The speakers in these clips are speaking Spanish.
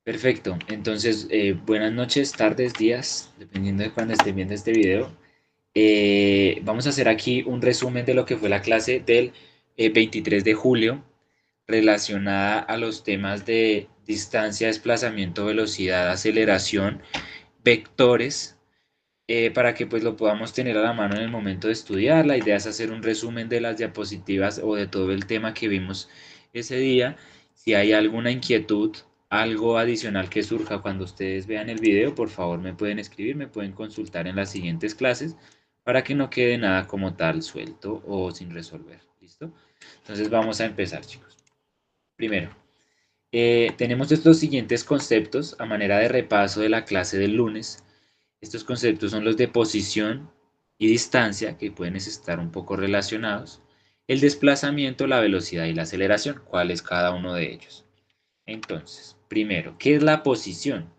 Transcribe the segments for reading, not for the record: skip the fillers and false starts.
Perfecto, entonces buenas noches, tardes, días, dependiendo de cuando estén viendo este video. Vamos a hacer aquí un resumen de lo que fue la clase del 23 de julio relacionada a los temas de distancia, desplazamiento, velocidad, aceleración, vectores, para que pues lo podamos tener a la mano en el momento de estudiar. La idea es hacer un resumen de las diapositivas o de todo el tema que vimos ese día. Si hay alguna inquietud, algo adicional que surja cuando ustedes vean el video, por favor me pueden escribir, me pueden consultar en las siguientes clases para que no quede nada como tal suelto o sin resolver. ¿Listo? Entonces vamos a empezar, chicos. Primero, tenemos estos siguientes conceptos a manera de repaso de la clase del lunes. Estos conceptos son los de posición y distancia, que pueden estar un poco relacionados, el desplazamiento, la velocidad y la aceleración. ¿Cuál es cada uno de ellos? Entonces, primero, ¿qué es la posición?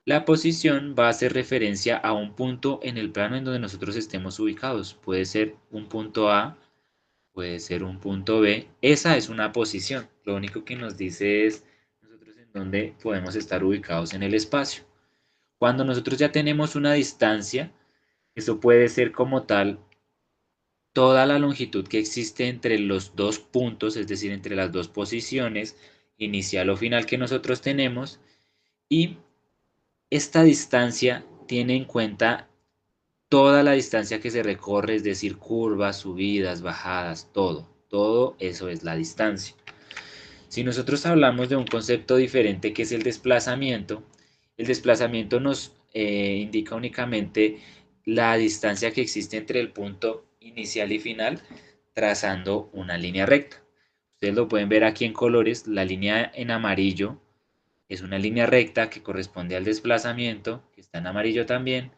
La posición va a hacer referencia a un punto en el plano en donde nosotros estemos ubicados. Puede ser un punto A, puede ser un punto B. Esa es una posición. Lo único que nos dice es nosotros en dónde podemos estar ubicados en el espacio. Cuando nosotros ya tenemos una distancia, eso puede ser como tal toda la longitud que existe entre los dos puntos, es decir, entre las dos posiciones, inicial o final que nosotros tenemos, y esta distancia tiene en cuenta toda la distancia que se recorre, es decir, curvas, subidas, bajadas, todo eso es la distancia. Si nosotros hablamos de un concepto diferente que es el desplazamiento nos indica únicamente la distancia que existe entre el punto inicial y final trazando una línea recta. Ustedes lo pueden ver aquí en colores, la línea en amarillo es una línea recta que corresponde al desplazamiento, que está en amarillo también,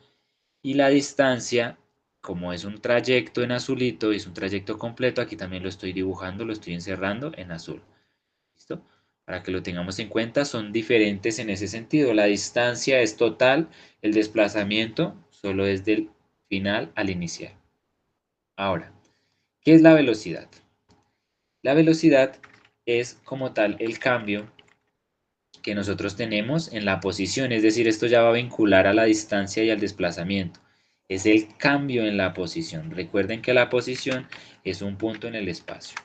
y la distancia, como es un trayecto en azulito, es un trayecto completo, aquí también lo estoy dibujando, lo estoy encerrando en azul. ¿Listo? Para que lo tengamos en cuenta, son diferentes en ese sentido. La distancia es total, el desplazamiento solo es del final al inicial. Ahora, ¿qué es la velocidad? La velocidad es como tal el cambio que nosotros tenemos en la posición, es decir, esto ya va a vincular a la distancia y al desplazamiento. Es el cambio en la posición. Recuerden que la posición es un punto en el espacio.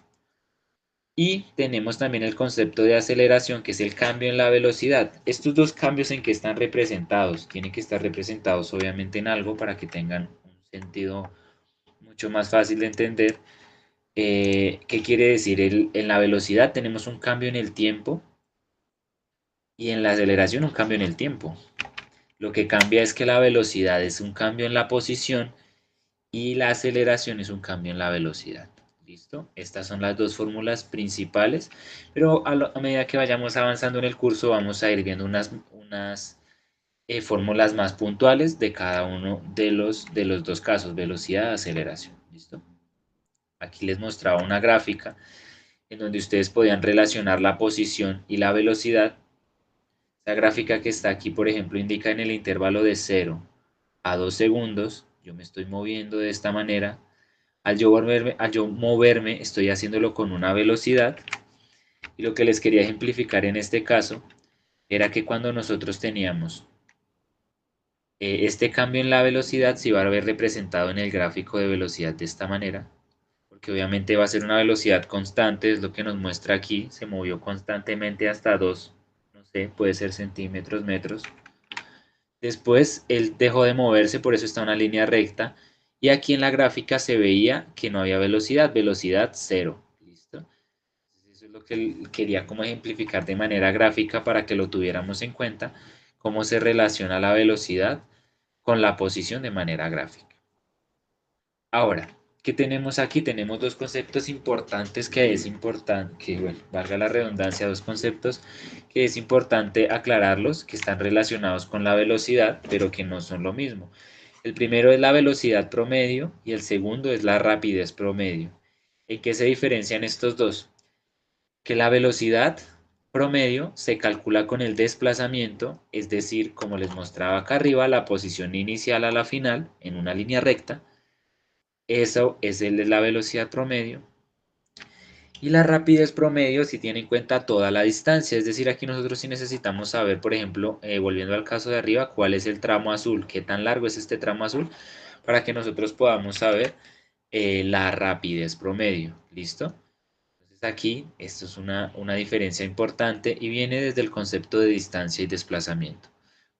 Y tenemos también el concepto de aceleración, que es el cambio en la velocidad. Estos dos cambios en que están representados, tienen que estar representados obviamente en algo para que tengan un sentido mucho más fácil de entender. ¿Qué quiere decir? En la velocidad tenemos un cambio en el tiempo y en la aceleración un cambio en el tiempo. Lo que cambia es que la velocidad es un cambio en la posición y la aceleración es un cambio en la velocidad. ¿Listo? Estas son las dos fórmulas principales, pero a medida que vayamos avanzando en el curso vamos a ir viendo unas fórmulas más puntuales de cada uno de los dos casos, velocidad y aceleración. ¿Listo? Aquí les mostraba una gráfica en donde ustedes podían relacionar la posición y la velocidad. La gráfica que está aquí, por ejemplo, indica en el intervalo de 0 a 2 segundos, yo me estoy moviendo de esta manera. Al yo moverme, estoy haciéndolo con una velocidad. Y lo que les quería ejemplificar en este caso era que cuando nosotros teníamos este cambio en la velocidad, se iba a ver representado en el gráfico de velocidad de esta manera, porque obviamente va a ser una velocidad constante, es lo que nos muestra aquí, se movió constantemente hasta 2, no sé, puede ser centímetros, metros. Después él dejó de moverse, por eso está una línea recta. Y aquí en la gráfica se veía que no había velocidad, velocidad cero. ¿Listo? Eso es lo que quería como ejemplificar de manera gráfica para que lo tuviéramos en cuenta, cómo se relaciona la velocidad con la posición de manera gráfica. Ahora, ¿qué tenemos aquí? Tenemos dos conceptos importantes que es importante, que bueno, valga la redundancia, dos conceptos que es importante aclararlos, que están relacionados con la velocidad, pero que no son lo mismo. El primero es la velocidad promedio y el segundo es la rapidez promedio. ¿En qué se diferencian estos dos? Que la velocidad promedio se calcula con el desplazamiento, es decir, como les mostraba acá arriba, la posición inicial a la final en una línea recta. Eso es el de la velocidad promedio. Y la rapidez promedio si tiene en cuenta toda la distancia, es decir, aquí nosotros sí necesitamos saber, por ejemplo, volviendo al caso de arriba, cuál es el tramo azul, qué tan largo es este tramo azul, para que nosotros podamos saber la rapidez promedio. ¿Listo? Entonces aquí esto es una diferencia importante y viene desde el concepto de distancia y desplazamiento,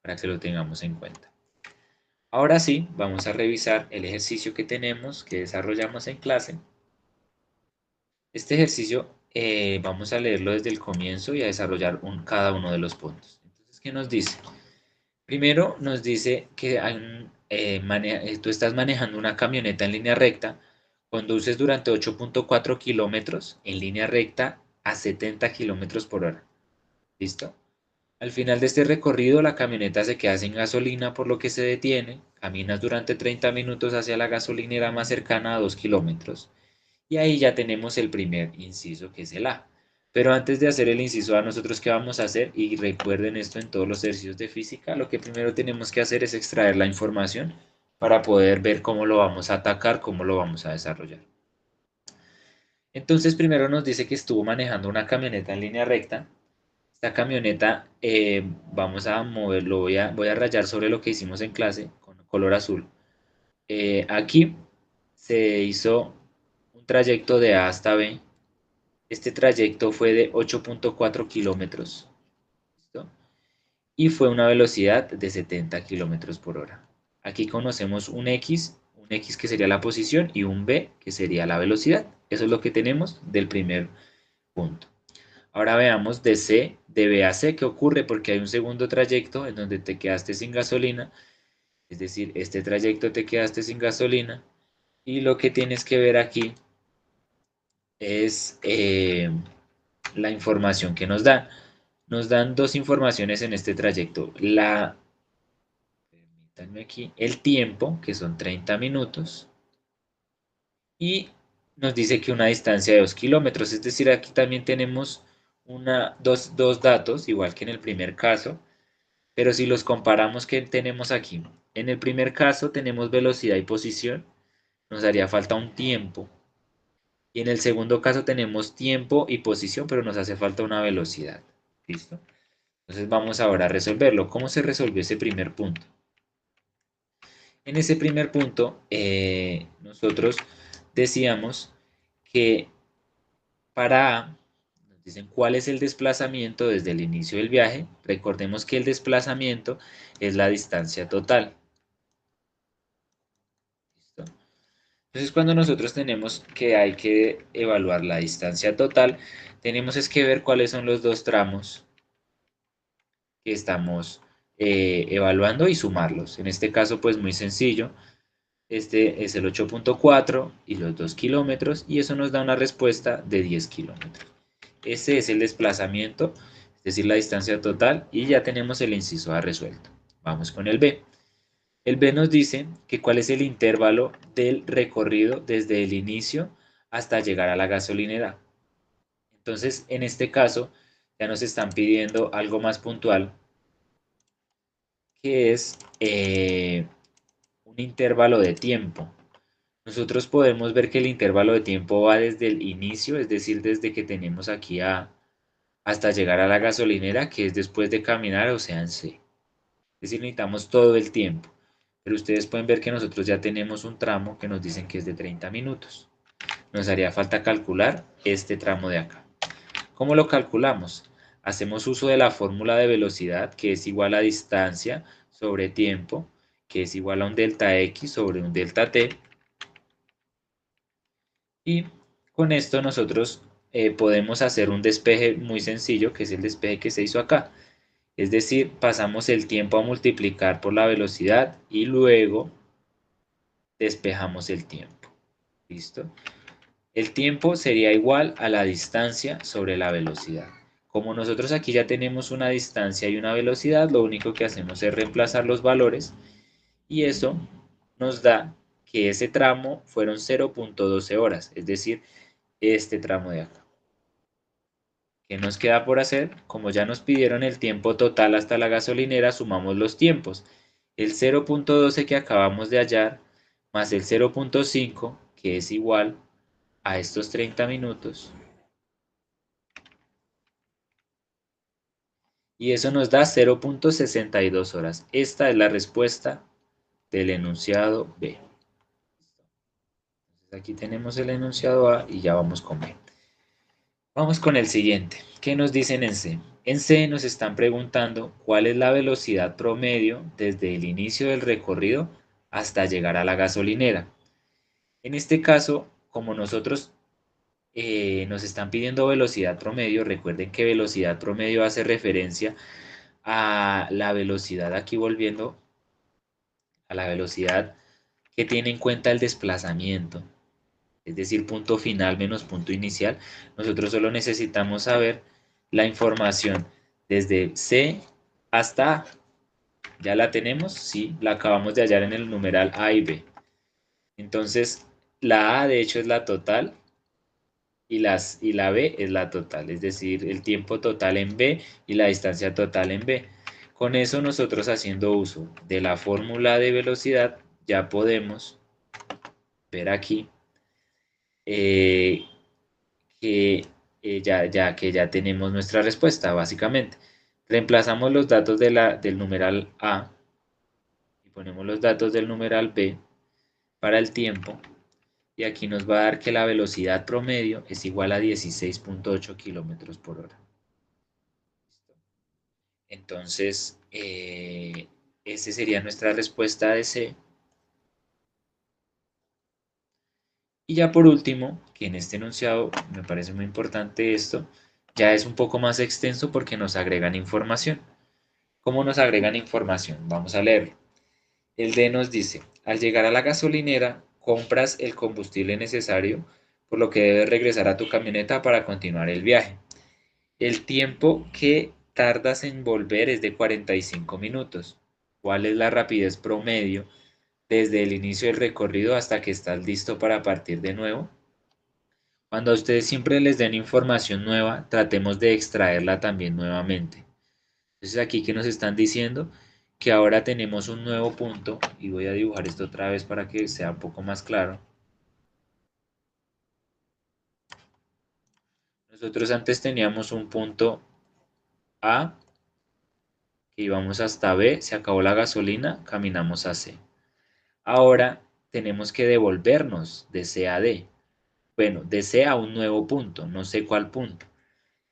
para que lo tengamos en cuenta. Ahora sí, vamos a revisar el ejercicio que tenemos, que desarrollamos en clase. Este ejercicio vamos a leerlo desde el comienzo y a desarrollar cada uno de los puntos. Entonces, ¿qué nos dice? Primero nos dice que tú estás manejando una camioneta en línea recta, conduces durante 8.4 kilómetros en línea recta a 70 kilómetros por hora. ¿Listo? Al final de este recorrido, la camioneta se queda sin gasolina, por lo que se detiene. Caminas durante 30 minutos hacia la gasolinera más cercana a 2 kilómetros. Y ahí ya tenemos el primer inciso, que es el A. Pero antes de hacer el inciso A, nosotros qué vamos a hacer, y recuerden esto en todos los ejercicios de física, lo que primero tenemos que hacer es extraer la información para poder ver cómo lo vamos a atacar, cómo lo vamos a desarrollar. Entonces primero nos dice que estuvo manejando una camioneta en línea recta. Esta camioneta vamos a moverlo, voy a rayar sobre lo que hicimos en clase con color azul. Aquí se hizo un trayecto de A hasta B. Este trayecto fue de 8.4 kilómetros. ¿Listo? Y fue una velocidad de 70 kilómetros por hora. Aquí conocemos un X que sería la posición y un B que sería la velocidad. Eso es lo que tenemos del primer punto. Ahora veamos de B a C, qué ocurre porque hay un segundo trayecto en donde te quedaste sin gasolina. Es decir, este trayecto te quedaste sin gasolina. Y lo que tienes que ver aquí es la información que nos dan. Nos dan dos informaciones en este trayecto. Permítanme aquí, el tiempo, que son 30 minutos, y nos dice que una distancia de 2 kilómetros. Es decir, aquí también tenemos dos datos, igual que en el primer caso, pero si los comparamos, ¿qué tenemos aquí? En el primer caso tenemos velocidad y posición, nos haría falta un tiempo. Y en el segundo caso tenemos tiempo y posición, pero nos hace falta una velocidad. ¿Listo? Entonces vamos ahora a resolverlo. ¿Cómo se resolvió ese primer punto? En ese primer punto, nosotros decíamos que para A, nos dicen cuál es el desplazamiento desde el inicio del viaje. Recordemos que el desplazamiento es la distancia total. ¿Listo? Entonces, cuando nosotros tenemos que hay que evaluar la distancia total, tenemos es que ver cuáles son los dos tramos que estamos evaluando y sumarlos. En este caso, pues muy sencillo. Este es el 8.4 y los 2 kilómetros y eso nos da una respuesta de 10 kilómetros. Ese es el desplazamiento, es decir, la distancia total y ya tenemos el inciso A resuelto. Vamos con el B. El B nos dice que cuál es el intervalo del recorrido desde el inicio hasta llegar a la gasolinera. Entonces, en este caso, ya nos están pidiendo algo más puntual, que es un intervalo de tiempo. Nosotros podemos ver que el intervalo de tiempo va desde el inicio, es decir, desde que tenemos aquí hasta llegar a la gasolinera, que es después de caminar, o sea, en C. Es decir, necesitamos todo el tiempo. Pero ustedes pueden ver que nosotros ya tenemos un tramo que nos dicen que es de 30 minutos. Nos haría falta calcular este tramo de acá. ¿Cómo lo calculamos? Hacemos uso de la fórmula de velocidad, que es igual a distancia sobre tiempo, que es igual a un delta X sobre un delta T. Y con esto nosotros podemos hacer un despeje muy sencillo, que es el despeje que se hizo acá. Es decir, pasamos el tiempo a multiplicar por la velocidad y luego despejamos el tiempo. ¿Listo? El tiempo sería igual a la distancia sobre la velocidad. Como nosotros aquí ya tenemos una distancia y una velocidad, lo único que hacemos es reemplazar los valores y eso nos da que ese tramo fueron 0.12 horas, es decir, este tramo de acá. ¿Qué nos queda por hacer? Como ya nos pidieron el tiempo total hasta la gasolinera, sumamos los tiempos. El 0.12 que acabamos de hallar, más el 0.5, que es igual a estos 30 minutos, y eso nos da 0.62 horas. Esta es la respuesta del enunciado B. Entonces aquí tenemos el enunciado A y ya vamos con B. Vamos con el siguiente. ¿Qué nos dicen en C? En C nos están preguntando cuál es la velocidad promedio desde el inicio del recorrido hasta llegar a la gasolinera. En este caso, como nosotros nos están pidiendo velocidad promedio, recuerden que velocidad promedio hace referencia a la velocidad, aquí volviendo a la velocidad que tiene en cuenta el desplazamiento, es decir, punto final menos punto inicial. Nosotros solo necesitamos saber la información desde C hasta A. ¿Ya la tenemos? Sí, la acabamos de hallar en el numeral A y B. Entonces, la A de hecho es la total y la B es la total, es decir, el tiempo total en B y la distancia total en B. Con eso nosotros haciendo uso de la fórmula de velocidad ya podemos ver aquí eh, que, que ya tenemos nuestra respuesta básicamente. Reemplazamos los datos del numeral A y ponemos los datos del numeral B para el tiempo y aquí nos va a dar que la velocidad promedio es igual a 16.8 kilómetros por hora. Entonces, esa sería nuestra respuesta de C. Y ya por último, que en este enunciado me parece muy importante esto, ya es un poco más extenso porque nos agregan información. ¿Cómo nos agregan información? Vamos a leerlo. El D nos dice, al llegar a la gasolinera, compras el combustible necesario, por lo que debes regresar a tu camioneta para continuar el viaje. El tiempo que tardas en volver es de 45 minutos. ¿Cuál es la rapidez promedio desde el inicio del recorrido hasta que estás listo para partir de nuevo? Cuando a ustedes siempre les den información nueva, tratemos de extraerla también nuevamente. Entonces aquí que nos están diciendo que ahora tenemos un nuevo punto y voy a dibujar esto otra vez para que sea un poco más claro. Nosotros antes teníamos un punto A que íbamos hasta B, se acabó la gasolina, caminamos a C. Ahora tenemos que devolvernos de C a D. Bueno, de C a un nuevo punto, no sé cuál punto.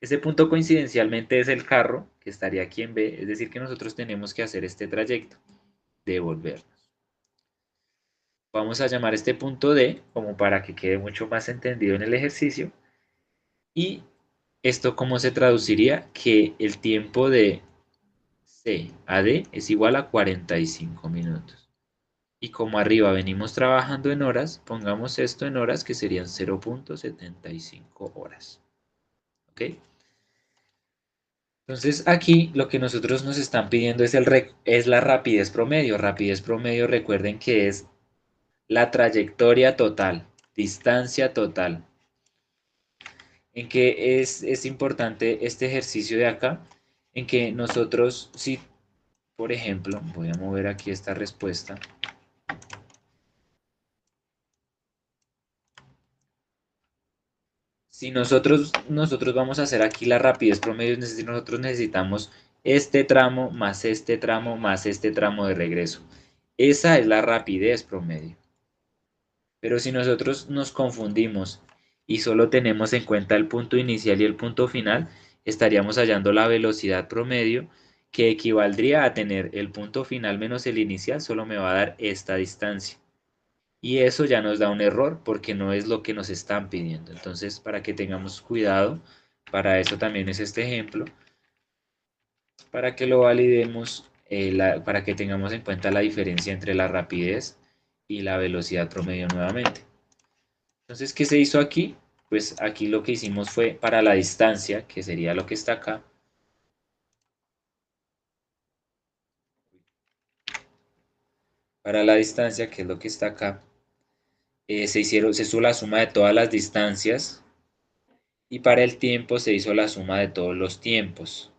Ese punto coincidencialmente es el carro, que estaría aquí en B, es decir, que nosotros tenemos que hacer este trayecto, devolvernos. Vamos a llamar este punto D, como para que quede mucho más entendido en el ejercicio. Y esto, ¿cómo se traduciría? Que el tiempo de C a D es igual a 45 minutos. Y como arriba venimos trabajando en horas, pongamos esto en horas que serían 0.75 horas. ¿Ok? Entonces aquí lo que nosotros nos están pidiendo es la rapidez promedio. Rapidez promedio, recuerden que es la trayectoria total, distancia total. En que es importante este ejercicio de acá, en que nosotros, si por ejemplo, voy a mover aquí esta respuesta. Si nosotros vamos a hacer aquí la rapidez promedio, nosotros necesitamos este tramo más este tramo de regreso. Esa es la rapidez promedio. Pero si nosotros nos confundimos y solo tenemos en cuenta el punto inicial y el punto final, estaríamos hallando la velocidad promedio que equivaldría a tener el punto final menos el inicial, solo me va a dar esta distancia. Y eso ya nos da un error porque no es lo que nos están pidiendo. Entonces, para que tengamos cuidado, para eso también es este ejemplo, para que lo validemos, para que tengamos en cuenta la diferencia entre la rapidez y la velocidad promedio nuevamente. Entonces, ¿qué se hizo aquí? Pues aquí lo que hicimos fue para la distancia, que sería lo que está acá. Para la distancia, que es lo que está acá, se hizo la suma de todas las distancias y para el tiempo se hizo la suma de todos los tiempos.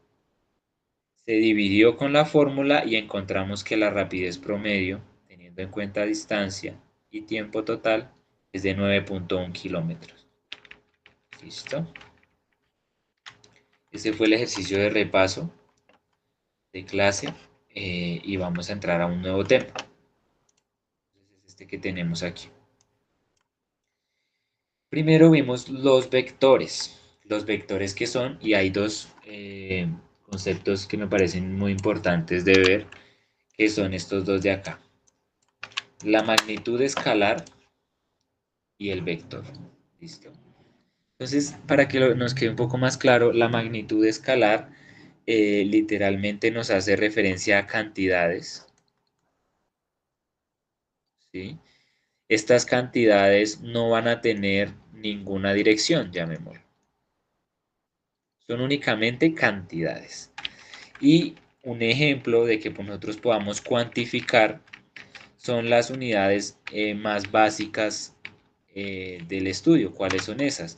Se dividió con la fórmula y encontramos que la rapidez promedio, teniendo en cuenta distancia y tiempo total, es de 9.1 kilómetros. ¿Listo? Ese fue el ejercicio de repaso. de clase y vamos a entrar a un nuevo tema. Entonces, es este que tenemos aquí. Primero vimos los vectores. Los vectores que son, y hay dos conceptos que me parecen muy importantes de ver, que son estos dos de acá. La magnitud escalar y el vector. ¿Listo? Entonces, para que nos quede un poco más claro, la magnitud escalar literalmente nos hace referencia a cantidades, ¿sí? Estas cantidades no van a tener ninguna dirección, llamémoslo. Son únicamente cantidades. Y un ejemplo de que nosotros podamos cuantificar son las unidades más básicas del estudio. ¿Cuáles son esas?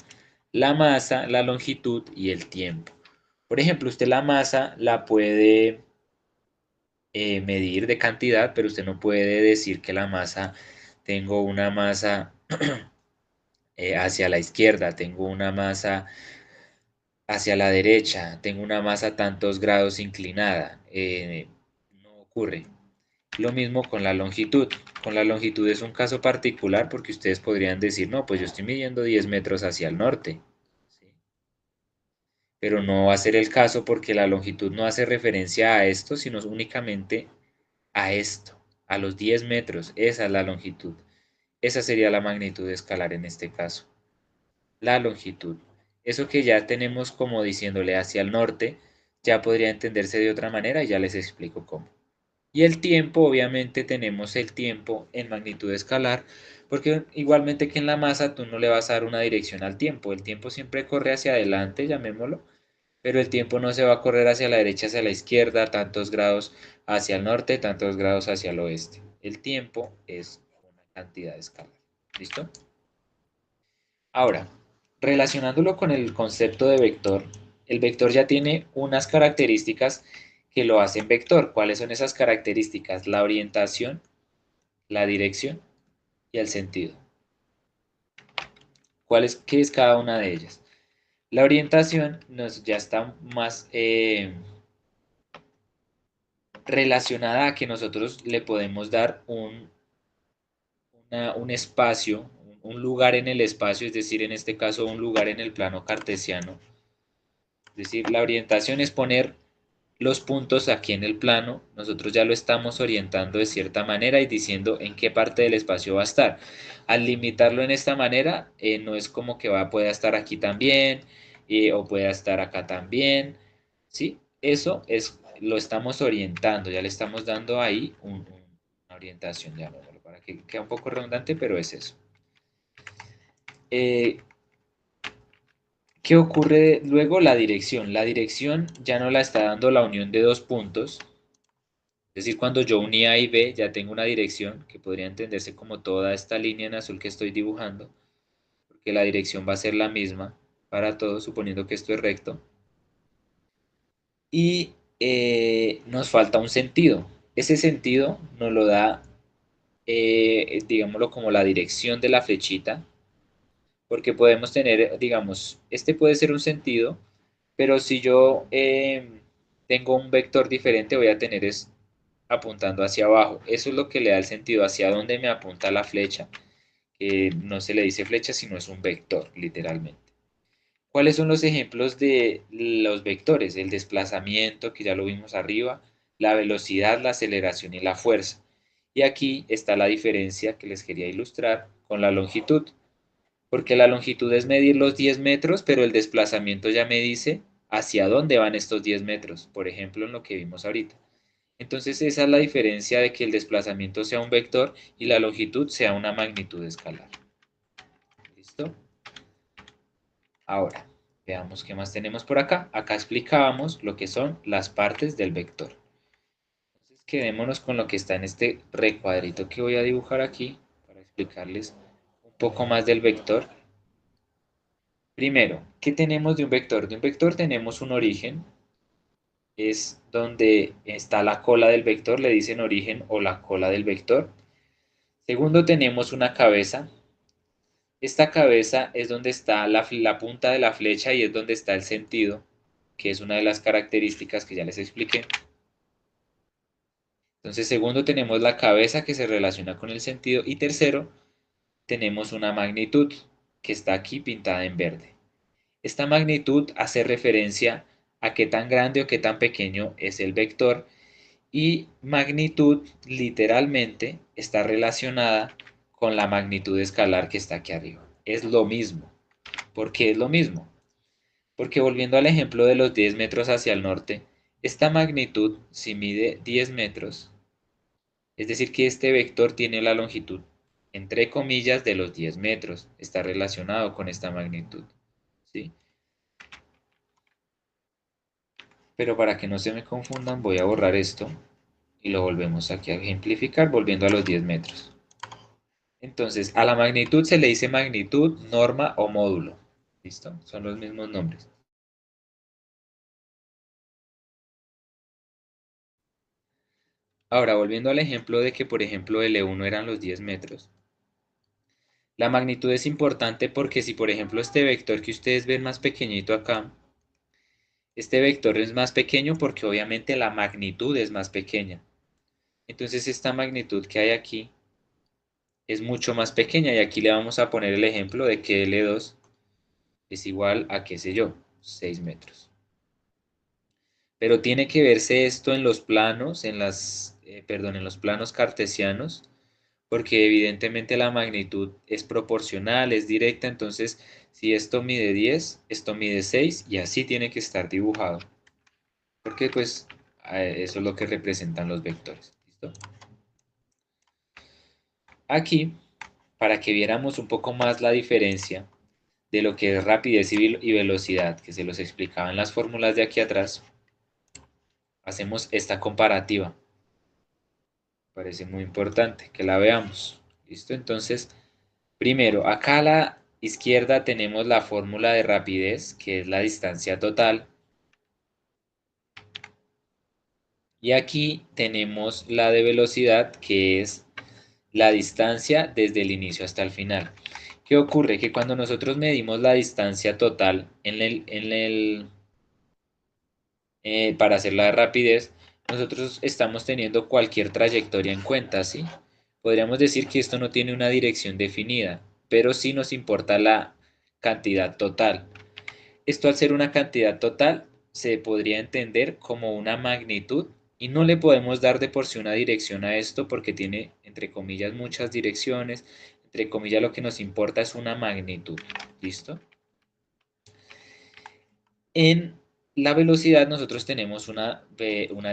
La masa, la longitud y el tiempo. Por ejemplo, usted la masa la puede medir de cantidad, pero usted no puede decir que la masa, tengo una masa hacia la izquierda, tengo una masa hacia la derecha, tengo una masa a tantos grados inclinada. No ocurre. Lo mismo con la longitud. Con la longitud es un caso particular porque ustedes podrían decir, no, pues yo estoy midiendo 10 metros hacia el norte. ¿Sí? Pero no va a ser el caso porque la longitud no hace referencia a esto, sino únicamente a esto, a los 10 metros. Esa es la longitud. Esa sería la magnitud escalar en este caso. La longitud. Eso que ya tenemos como diciéndole hacia el norte, ya podría entenderse de otra manera y ya les explico cómo. Y el tiempo, obviamente tenemos el tiempo en magnitud escalar, porque igualmente que en la masa tú no le vas a dar una dirección al tiempo. El tiempo siempre corre hacia adelante, llamémoslo, pero el tiempo no se va a correr hacia la derecha, hacia la izquierda, tantos grados hacia el norte, tantos grados hacia el oeste. El tiempo es una cantidad escalar. ¿Listo? Ahora, relacionándolo con el concepto de vector, el vector ya tiene unas características que lo hacen vector. ¿Cuáles son esas características? La orientación, la dirección y el sentido. ¿Qué es cada una de ellas? La orientación ya está más relacionada a que nosotros le podemos dar un espacio, un lugar en el espacio, es decir, en este caso un lugar en el plano cartesiano. Es decir, la orientación es poner los puntos aquí en el plano, nosotros ya lo estamos orientando de cierta manera y diciendo en qué parte del espacio va a estar. Al limitarlo en esta manera, no es como que pueda estar aquí también o pueda estar acá también, ¿sí? Eso es, lo estamos orientando, ya le estamos dando ahí una orientación, llamémoslo, para que quede un poco redundante, pero es eso. Eh, ¿Qué ocurre luego? La dirección. La dirección ya no la está dando la unión de dos puntos. Es decir, cuando yo uní A y B, ya tengo una dirección que podría entenderse como toda esta línea en azul que estoy dibujando, porque la dirección va a ser la misma para todos, suponiendo que esto es recto. Y nos falta un sentido. Ese sentido nos lo da, digámoslo, como la dirección de la flechita, porque podemos tener, digamos, este puede ser un sentido, pero si yo tengo un vector diferente, voy a tener es apuntando hacia abajo. Eso es lo que le da el sentido, hacia dónde me apunta la flecha, que no se le dice flecha, sino es un vector, literalmente. ¿Cuáles son los ejemplos de los vectores? El desplazamiento, que ya lo vimos arriba, la velocidad, la aceleración y la fuerza. Y aquí está la diferencia que les quería ilustrar con la longitud, porque la longitud es medir los 10 metros, pero el desplazamiento ya me dice hacia dónde van estos 10 metros, por ejemplo, en lo que vimos ahorita. Entonces esa es la diferencia de que el desplazamiento sea un vector y la longitud sea una magnitud escalar. ¿Listo? Ahora, veamos qué más tenemos por acá. Acá explicábamos lo que son las partes del vector. Entonces quedémonos con lo que está en este recuadrito que voy a dibujar aquí para explicarles un poco más del vector. Primero, ¿qué tenemos de un vector? De un vector tenemos un origen, es donde está la cola del vector, le dicen origen o la cola del vector. Segundo, tenemos una cabeza. Esta cabeza es donde está la punta de la flecha y es donde está el sentido, que es una de las características que ya les expliqué. Entonces, segundo, tenemos la cabeza que se relaciona con el sentido. Y tercero, tenemos una magnitud que está aquí pintada en verde. Esta magnitud hace referencia a qué tan grande o qué tan pequeño es el vector y magnitud literalmente está relacionada con la magnitud escalar que está aquí arriba. Es lo mismo. ¿Por qué es lo mismo? Porque volviendo al ejemplo de los 10 metros hacia el norte, esta magnitud, si mide 10 metros, es decir que este vector tiene la longitud, entre comillas, de los 10 metros. Está relacionado con esta magnitud. ¿Sí? Pero para que no se me confundan, voy a borrar esto y lo volvemos aquí a ejemplificar volviendo a los 10 metros. Entonces, a la magnitud se le dice magnitud, norma o módulo. ¿Listo? Son los mismos nombres. Ahora, volviendo al ejemplo de que, por ejemplo, L1 eran los 10 metros. La magnitud es importante porque si, por ejemplo, este vector que ustedes ven más pequeñito acá, este vector es más pequeño porque obviamente la magnitud es más pequeña. Entonces, esta magnitud que hay aquí es mucho más pequeña y aquí le vamos a poner el ejemplo de que L2 es igual a, qué sé yo, 6 metros. Pero tiene que verse esto en los planos, en los planos cartesianos, porque evidentemente la magnitud es proporcional, es directa, entonces si esto mide 10, esto mide 6 y así tiene que estar dibujado, porque pues eso es lo que representan los vectores. ¿Listo? Aquí, para que viéramos un poco más la diferencia de lo que es rapidez y velocidad, que se los explicaba en las fórmulas de aquí atrás, hacemos esta comparativa. Parece muy importante que la veamos. ¿Listo? Entonces, primero, acá a la izquierda tenemos la fórmula de rapidez, que es la distancia total. Y aquí tenemos la de velocidad, que es la distancia desde el inicio hasta el final. ¿Qué ocurre? Que cuando nosotros medimos la distancia total para hacer la rapidez, nosotros estamos teniendo cualquier trayectoria en cuenta, ¿sí? Podríamos decir que esto no tiene una dirección definida, pero sí nos importa la cantidad total. Esto al ser una cantidad total se podría entender como una magnitud y no le podemos dar de por sí una dirección a esto porque tiene, entre comillas, muchas direcciones. Entre comillas, lo que nos importa es una magnitud. ¿Listo? En la velocidad nosotros tenemos una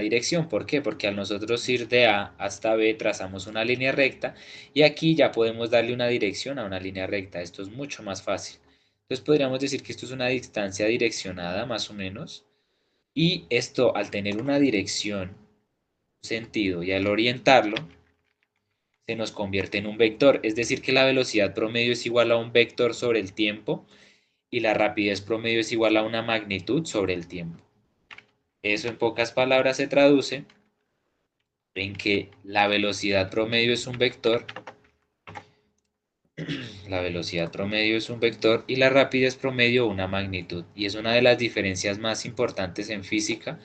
dirección. ¿Por qué? Porque al nosotros ir de A hasta B trazamos una línea recta y aquí ya podemos darle una dirección a una línea recta. Esto es mucho más fácil. Entonces podríamos decir que esto es una distancia direccionada más o menos y esto al tener una dirección, sentido y al orientarlo se nos convierte en un vector. Es decir que la velocidad promedio es igual a un vector sobre el tiempo y la rapidez promedio es igual a una magnitud sobre el tiempo. Eso en pocas palabras se traduce en que la velocidad promedio es un vector, la velocidad promedio es un vector y la rapidez promedio una magnitud. Y es una de las diferencias más importantes en física,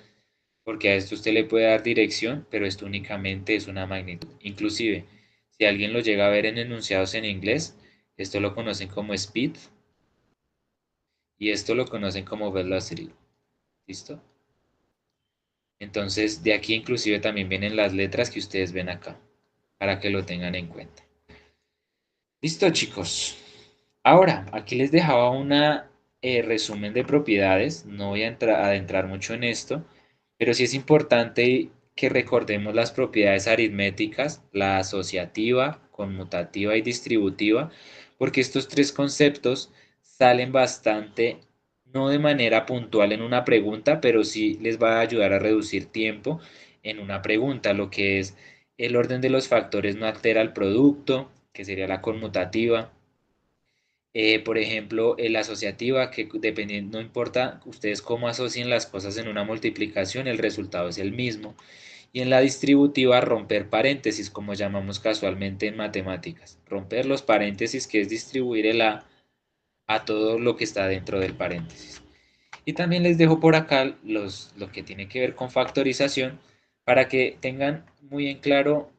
porque a esto usted le puede dar dirección, pero esto únicamente es una magnitud. Inclusive, si alguien lo llega a ver en enunciados en inglés, esto lo conocen como speed y esto lo conocen como velocity. ¿Listo? Entonces, de aquí inclusive también vienen las letras que ustedes ven acá, para que lo tengan en cuenta. Listo, chicos. Ahora, aquí les dejaba una resumen de propiedades. No voy a adentrar mucho en esto, pero sí es importante que recordemos las propiedades aritméticas, la asociativa, conmutativa y distributiva, porque estos tres conceptos salen bastante, no de manera puntual en una pregunta, pero sí les va a ayudar a reducir tiempo en una pregunta, lo que es el orden de los factores no altera el producto, que sería la conmutativa. Por ejemplo, la asociativa, que dependiendo, no importa ustedes cómo asocien las cosas en una multiplicación, el resultado es el mismo. Y en la distributiva, romper paréntesis, como llamamos casualmente en matemáticas. Romper los paréntesis, que es distribuir el a todo lo que está dentro del paréntesis. Y también les dejo por acá lo que tiene que ver con factorización, Para que tengan muy en claro,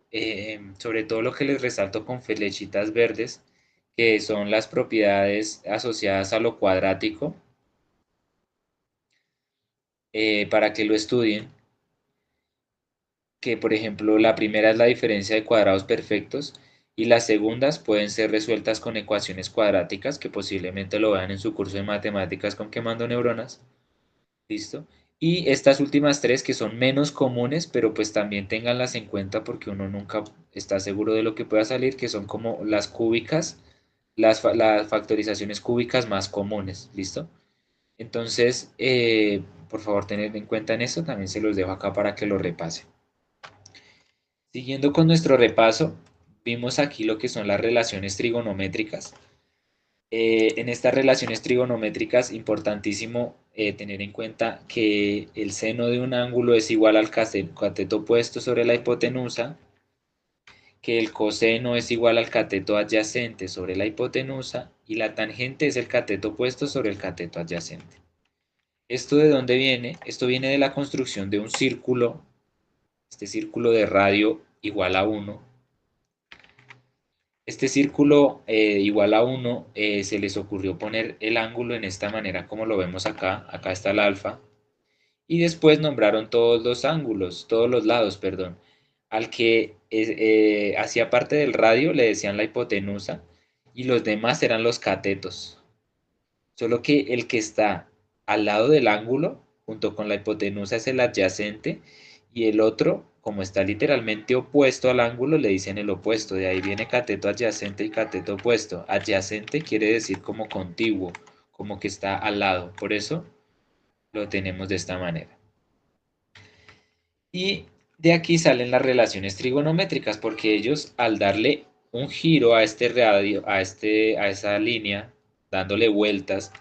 sobre todo lo que les resalto con flechitas verdes, que son las propiedades asociadas a lo cuadrático, para que lo estudien, que por ejemplo la primera es la diferencia de cuadrados perfectos y las segundas pueden ser resueltas con ecuaciones cuadráticas, que posiblemente lo vean en su curso de matemáticas con quemando neuronas. ¿Listo? Y estas últimas tres que son menos comunes, pero pues también ténganlas en cuenta porque uno nunca está seguro de lo que pueda salir, que son como las cúbicas, las factorizaciones cúbicas más comunes. ¿Listo? Entonces, por favor, tened en cuenta en esto, también se los dejo acá para que lo repase. Siguiendo con nuestro repaso, vimos aquí lo que son las relaciones trigonométricas. En estas relaciones trigonométricas, importantísimo tener en cuenta que el seno de un ángulo es igual al cateto opuesto sobre la hipotenusa, que el coseno es igual al cateto adyacente sobre la hipotenusa y la tangente es el cateto opuesto sobre el cateto adyacente. ¿Esto de dónde viene? Esto viene de la construcción de un círculo, este círculo de radio igual a 1. Este círculo igual a 1 se les ocurrió poner el ángulo en esta manera como lo vemos acá. Acá está el alfa. Y después nombraron todos los ángulos, todos los lados, perdón. Al que hacía parte del radio le decían la hipotenusa y los demás eran los catetos. Solo que el que está al lado del ángulo, junto con la hipotenusa, es el adyacente y el otro, como está literalmente opuesto al ángulo, le dicen el opuesto. De ahí viene cateto adyacente y cateto opuesto. Adyacente quiere decir como contiguo, como que está al lado. Por eso lo tenemos de esta manera. Y de aquí salen las relaciones trigonométricas, porque ellos al darle un giro a este radio, a esa línea, dándole vueltas,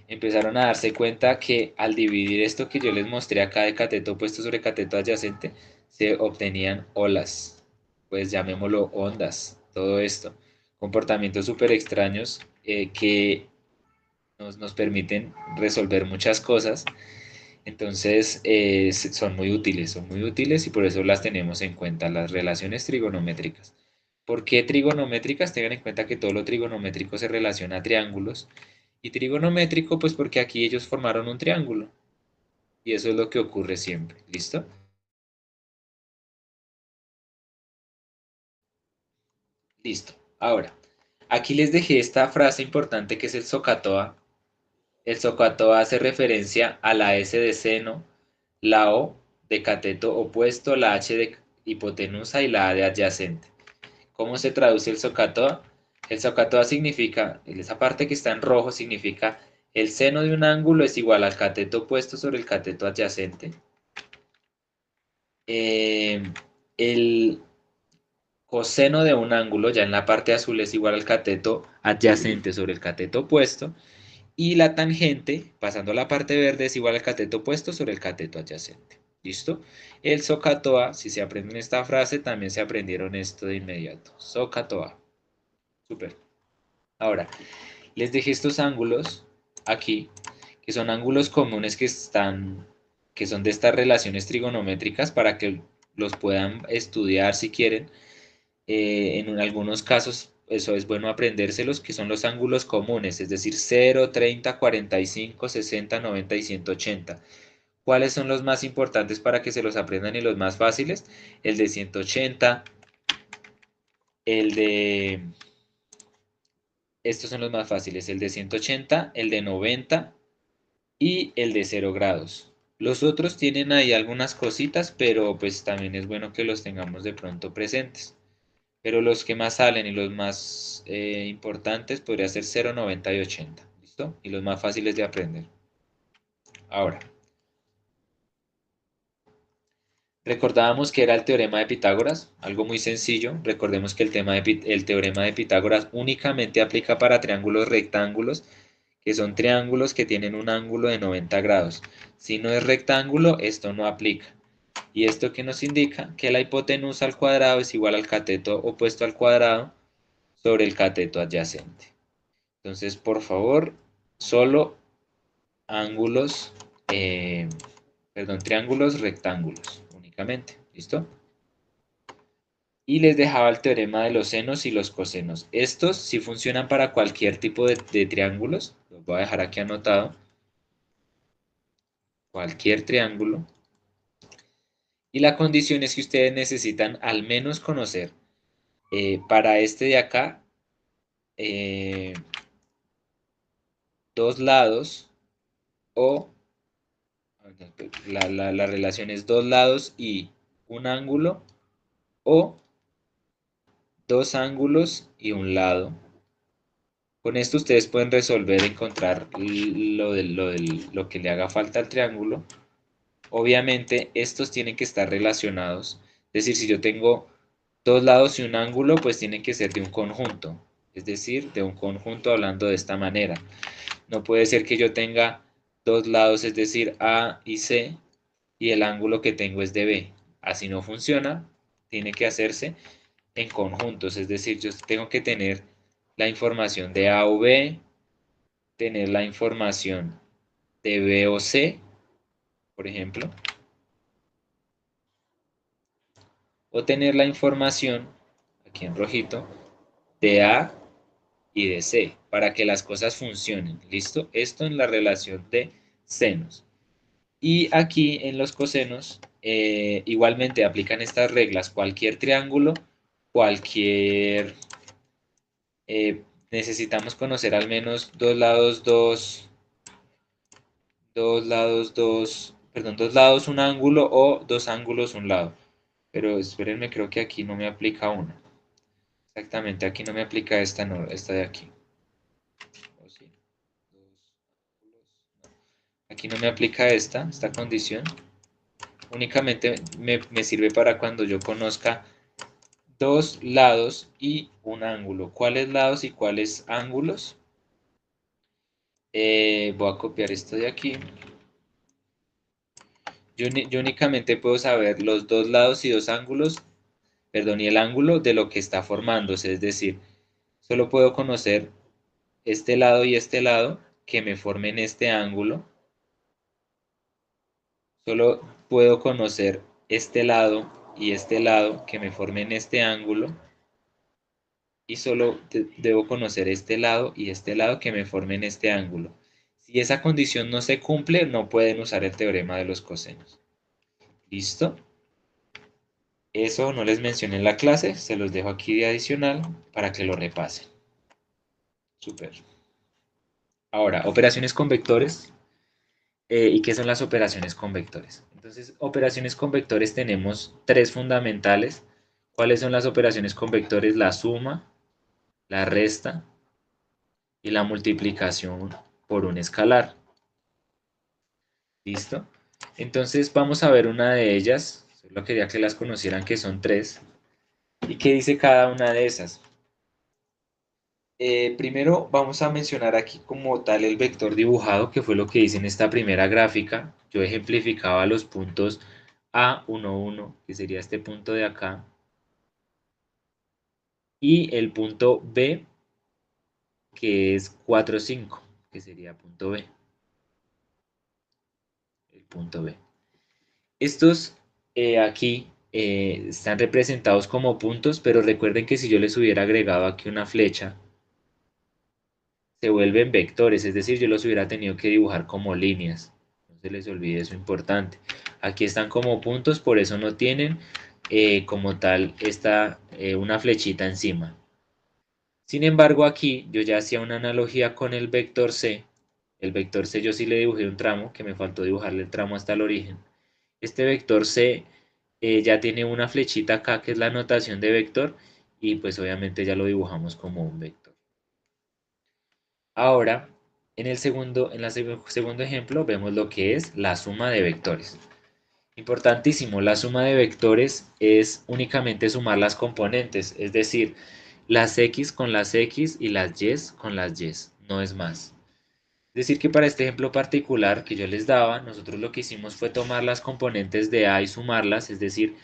empezaron a darse cuenta que al dividir esto que yo les mostré acá de cateto opuesto sobre cateto adyacente, se obtenían olas, pues llamémoslo ondas, todo esto. Comportamientos súper extraños que nos permiten resolver muchas cosas. Entonces, son muy útiles y por eso las tenemos en cuenta, las relaciones trigonométricas. ¿Por qué trigonométricas? Tengan en cuenta que todo lo trigonométrico se relaciona a triángulos. Y trigonométrico, pues porque aquí ellos formaron un triángulo. Y eso es lo que ocurre siempre. ¿Listo? Listo. Ahora, aquí les dejé esta frase importante que es el SOHCAHTOA. El SOHCAHTOA hace referencia a la S de seno, la O de cateto opuesto, la H de hipotenusa y la A de adyacente. ¿Cómo se traduce el SOHCAHTOA? El SOHCAHTOA significa, esa parte que está en rojo significa el seno de un ángulo es igual al cateto opuesto sobre el cateto adyacente. Eh, el coseno de un ángulo, ya en la parte azul, es igual al cateto adyacente sobre el cateto opuesto. Y la tangente, pasando a la parte verde, es igual al cateto opuesto sobre el cateto adyacente. ¿Listo? El SOHCAHTOA, si se aprenden esta frase, también se aprendieron esto de inmediato. SOHCAHTOA. Súper. Ahora, les dejé estos ángulos aquí, que son ángulos comunes que son de estas relaciones trigonométricas para que los puedan estudiar si quieren. En algunos casos, eso es bueno aprendérselos, que son los ángulos comunes, es decir, 0, 30, 45, 60, 90 y 180. ¿Cuáles son los más importantes para que se los aprendan y los más fáciles? El de 180, el de... Estos son los más fáciles, el de 180, el de 90 y el de 0 grados. Los otros tienen ahí algunas cositas, pero pues también es bueno que los tengamos de pronto presentes. Pero los que más salen y los más importantes podría ser 0, 90 y 80. ¿Listo? Y los más fáciles de aprender. Ahora, recordábamos que era el teorema de Pitágoras, algo muy sencillo. Recordemos que el teorema de Pitágoras únicamente aplica para triángulos rectángulos, que son triángulos que tienen un ángulo de 90 grados. Si no es rectángulo, esto no aplica. ¿Y esto qué nos indica? Que la hipotenusa al cuadrado es igual al cateto opuesto al cuadrado sobre el cateto adyacente. Entonces, por favor, solo ángulos, perdón, triángulos rectángulos únicamente. ¿Listo? Y les dejaba el teorema de los senos y los cosenos. Estos sí funcionan para cualquier tipo de triángulos. Los voy a dejar aquí anotado. Cualquier triángulo. Y la condición es que ustedes necesitan al menos conocer para este de acá eh, dos lados o la relación es dos lados y un ángulo o dos ángulos y un lado. Con esto ustedes pueden resolver, encontrar lo que le haga falta al triángulo. Obviamente estos tienen que estar relacionados. Es decir, si yo tengo dos lados y un ángulo, pues tienen que ser de un conjunto. Es decir, de un conjunto hablando de esta manera. No puede ser que yo tenga dos lados, es decir, A y C, y el ángulo que tengo es de B. Así no funciona. Tiene que hacerse en conjuntos. Es decir, yo tengo que tener la información de A o B, tener la información de B o C, por ejemplo, o tener la información, aquí en rojito, de A y de C, para que las cosas funcionen. ¿Listo? Esto en la relación de senos. Y aquí en los cosenos, igualmente aplican estas reglas. Cualquier triángulo, cualquier... necesitamos conocer al menos dos lados un ángulo o dos ángulos un lado. Pero espérenme, creo que aquí no me aplica una. Exactamente, aquí no me aplica esta, no, esta de aquí. ¿O sí? Aquí no me aplica esta condición. Únicamente me sirve para cuando yo conozca dos lados y un ángulo. ¿Cuáles lados y cuáles ángulos? Voy a copiar esto de aquí. Yo únicamente puedo saber los dos lados y dos ángulos, perdón, y el ángulo de lo que está formándose. Es decir, solo puedo conocer este lado y este lado que me formen este ángulo. Solo puedo conocer este lado y este lado que me formen este ángulo. Y solo debo conocer este lado y este lado que me formen este ángulo. Si esa condición no se cumple, no pueden usar el teorema de los cosenos. ¿Listo? Eso no les mencioné en la clase, se los dejo aquí de adicional para que lo repasen. Súper. Ahora, operaciones con vectores. ¿Y qué son las operaciones con vectores? Entonces, operaciones con vectores tenemos tres fundamentales. ¿Cuáles son las operaciones con vectores? La suma, la resta y la multiplicación por un escalar. ¿Listo? Entonces vamos a ver una de ellas. Solo quería que las conocieran, que son tres. ¿Y qué dice cada una de esas? Primero vamos a mencionar aquí como tal el vector dibujado, que fue lo que hice en esta primera gráfica. Yo ejemplificaba los puntos A11, 1, que sería este punto de acá, y el punto B, que es 4, 5, que sería punto B, el punto B. Estos aquí están representados como puntos, pero recuerden que si yo les hubiera agregado aquí una flecha, se vuelven vectores, es decir, yo los hubiera tenido que dibujar como líneas. No se les olvide eso importante. Aquí están como puntos, por eso no tienen como tal una flechita encima. Sin embargo, aquí yo ya hacía una analogía con el vector C. El vector C yo sí le dibujé un tramo, que me faltó dibujarle el tramo hasta el origen. Este vector C ya tiene una flechita acá, que es la notación de vector, y pues obviamente ya lo dibujamos como un vector. Ahora, segundo ejemplo, vemos lo que es la suma de vectores. Importantísimo, la suma de vectores es únicamente sumar las componentes, es decir, las x con las x y las y con las y, no es más. Es decir, que para este ejemplo particular que yo les daba, nosotros lo que hicimos fue tomar las componentes de a y sumarlas, es decir,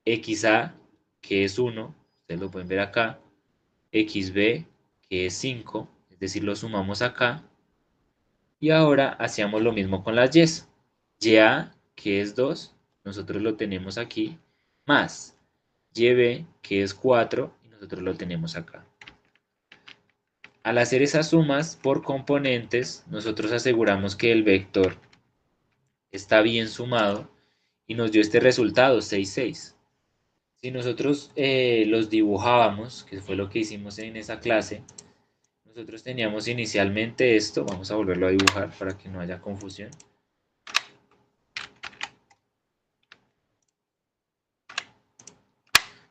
xa, que es 1, ustedes lo pueden ver acá, xb, que es 5, es decir, lo sumamos acá, y ahora hacíamos lo mismo con las y's. Ya, que es 2, nosotros lo tenemos aquí, más YB, que es 4, y nosotros lo tenemos acá. Al hacer esas sumas por componentes, nosotros aseguramos que el vector está bien sumado y nos dio este resultado, 6, 6. Si nosotros los dibujábamos, que fue lo que hicimos en esa clase, nosotros teníamos inicialmente esto, vamos a volverlo a dibujar para que no haya confusión.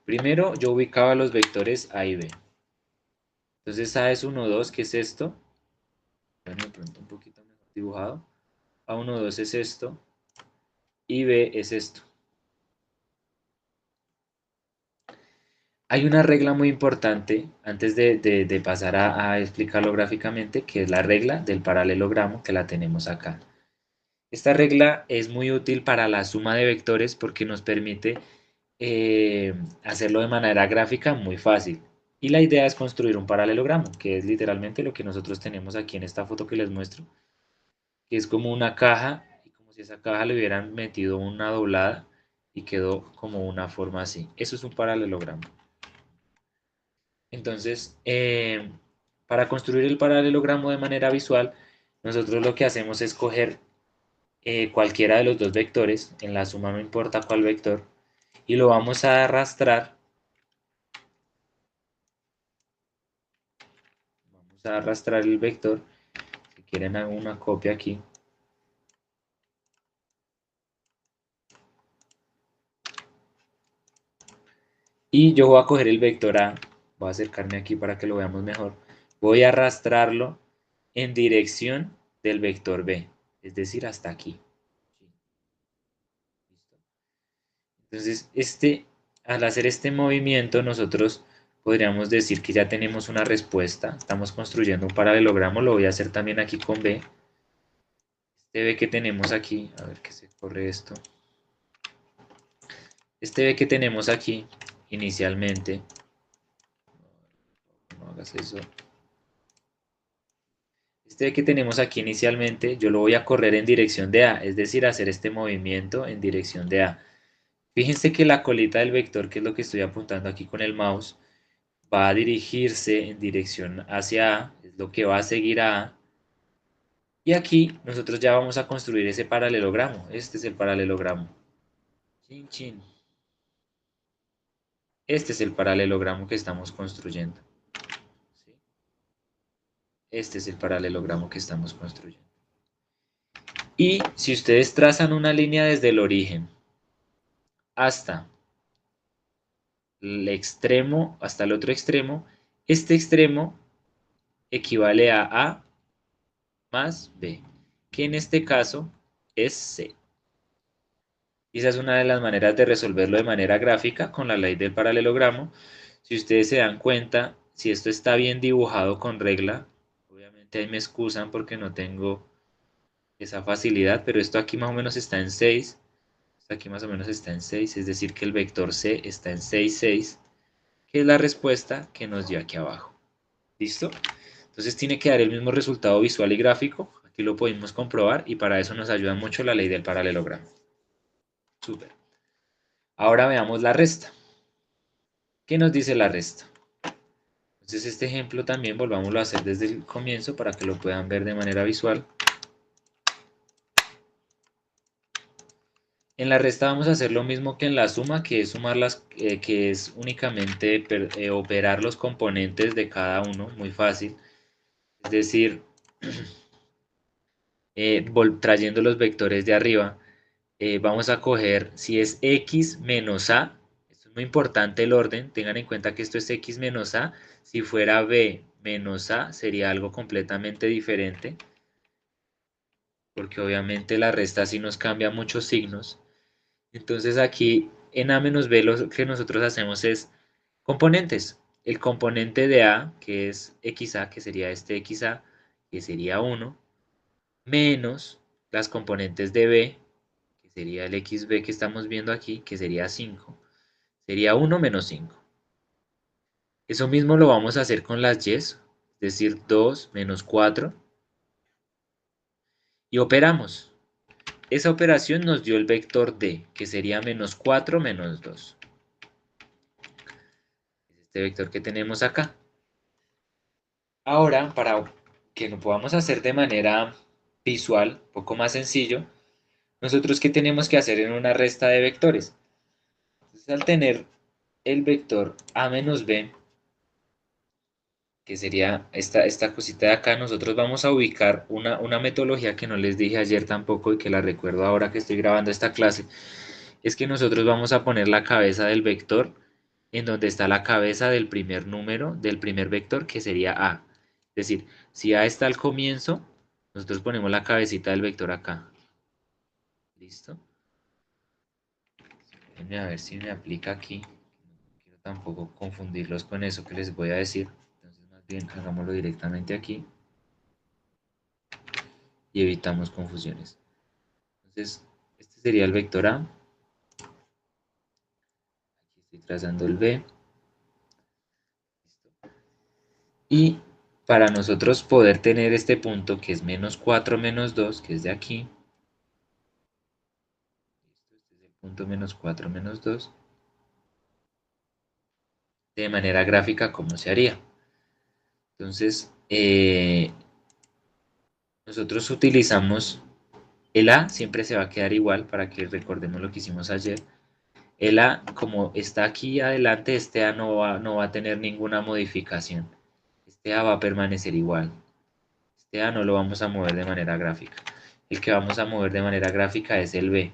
Primero yo ubicaba los vectores A y B. Entonces A es 1, 2, ¿qué es esto? Bueno, de pronto un poquito mejor dibujado. A1, 2 es esto y B es esto. Hay una regla muy importante antes de pasar a explicarlo gráficamente, que es la regla del paralelogramo, que la tenemos acá. Esta regla es muy útil para la suma de vectores porque nos permite hacerlo de manera gráfica muy fácil. Y la idea es construir un paralelogramo, que es literalmente lo que nosotros tenemos aquí en esta foto que les muestro, que es como una caja, y como si esa caja le hubieran metido una doblada y quedó como una forma así. Eso es un paralelogramo. Entonces, para construir el paralelogramo de manera visual, nosotros lo que hacemos es coger cualquiera de los dos vectores, en la suma no importa cuál vector, y lo vamos a arrastrar. Vamos a arrastrar el vector. Si quieren hago una copia aquí. Y yo voy a coger el vector A, voy a acercarme aquí para que lo veamos mejor. Voy a arrastrarlo en dirección del vector B, es decir, hasta aquí. Entonces, al hacer este movimiento, nosotros podríamos decir que ya tenemos una respuesta. Estamos construyendo un paralelogramo, lo voy a hacer también aquí con B. Este B que tenemos aquí, a ver que se corre esto. Este B que tenemos aquí, inicialmente, no hagas eso. Este que tenemos aquí inicialmente, yo lo voy a correr en dirección de A, es decir, hacer este movimiento en dirección de A. Fíjense que la colita del vector, que es lo que estoy apuntando aquí con el mouse, va a dirigirse en dirección hacia A, es lo que va a seguir a A. Y aquí nosotros ya vamos a construir ese paralelogramo. Este es el paralelogramo. Chin, chin. Este es el paralelogramo que estamos construyendo. ¿Sí? Este es el paralelogramo que estamos construyendo. Y si ustedes trazan una línea desde el origen hasta el extremo, hasta el otro extremo, este extremo equivale a A más B, que en este caso es C. Y esa es una de las maneras de resolverlo de manera gráfica con la ley del paralelogramo. Si ustedes se dan cuenta, si esto está bien dibujado con regla, obviamente ahí me excusan porque no tengo esa facilidad, pero esto aquí más o menos está en 6, esto aquí más o menos está en 6, es decir que el vector C está en 6, 6, que es la respuesta que nos dio aquí abajo. ¿Listo? Entonces tiene que dar el mismo resultado visual y gráfico, aquí lo podemos comprobar y para eso nos ayuda mucho la ley del paralelogramo. Súper. Ahora veamos la resta. ¿Qué nos dice la resta? Entonces este ejemplo también volvámoslo a hacer desde el comienzo para que lo puedan ver de manera visual. En la resta vamos a hacer lo mismo que en la suma, que es sumar que es únicamente operar los componentes de cada uno, muy fácil. Es decir, trayendo los vectores de arriba, vamos a coger si es x menos a, esto es muy importante el orden, tengan en cuenta que esto es x menos a, si fuera b menos a sería algo completamente diferente, porque obviamente la resta sí nos cambia muchos signos. Entonces aquí en a menos b lo que nosotros hacemos es componentes. El componente de a, que es xa, que sería este xa, que sería 1, menos las componentes de b, que sería el xb que estamos viendo aquí, que sería 5. Sería 1 menos 5. Eso mismo lo vamos a hacer con las y, es decir, 2 menos 4. Y operamos. Esa operación nos dio el vector d, que sería menos 4 menos 2. este vector que tenemos acá. Ahora, para que lo podamos hacer de manera visual, un poco más sencillo, nosotros ¿qué tenemos que hacer en una resta de vectores? Entonces, al tener el vector a menos b, que sería esta cosita de acá, nosotros vamos a ubicar una metodología que no les dije ayer tampoco y que la recuerdo ahora que estoy grabando esta clase, es que nosotros vamos a poner la cabeza del vector en donde está la cabeza del primer número del primer vector, que sería a. Es decir, si a está al comienzo, nosotros ponemos la cabecita del vector acá. ¿Listo? Déjenme a ver si me aplica aquí. No quiero tampoco confundirlos con eso que les voy a decir. Entonces, más bien, hagámoslo directamente aquí y evitamos confusiones. Entonces, este sería el vector A. Aquí estoy trazando el B. Y para nosotros poder tener este punto que es menos 4 menos 2, que es de aquí, este es el punto menos 4 menos 2, de manera gráfica, ¿cómo se haría? Entonces, nosotros utilizamos el A, siempre se va a quedar igual para que recordemos lo que hicimos ayer. El A, como está aquí adelante, este A no va a tener ninguna modificación. Este A va a permanecer igual. Este A no lo vamos a mover de manera gráfica. El que vamos a mover de manera gráfica es el B.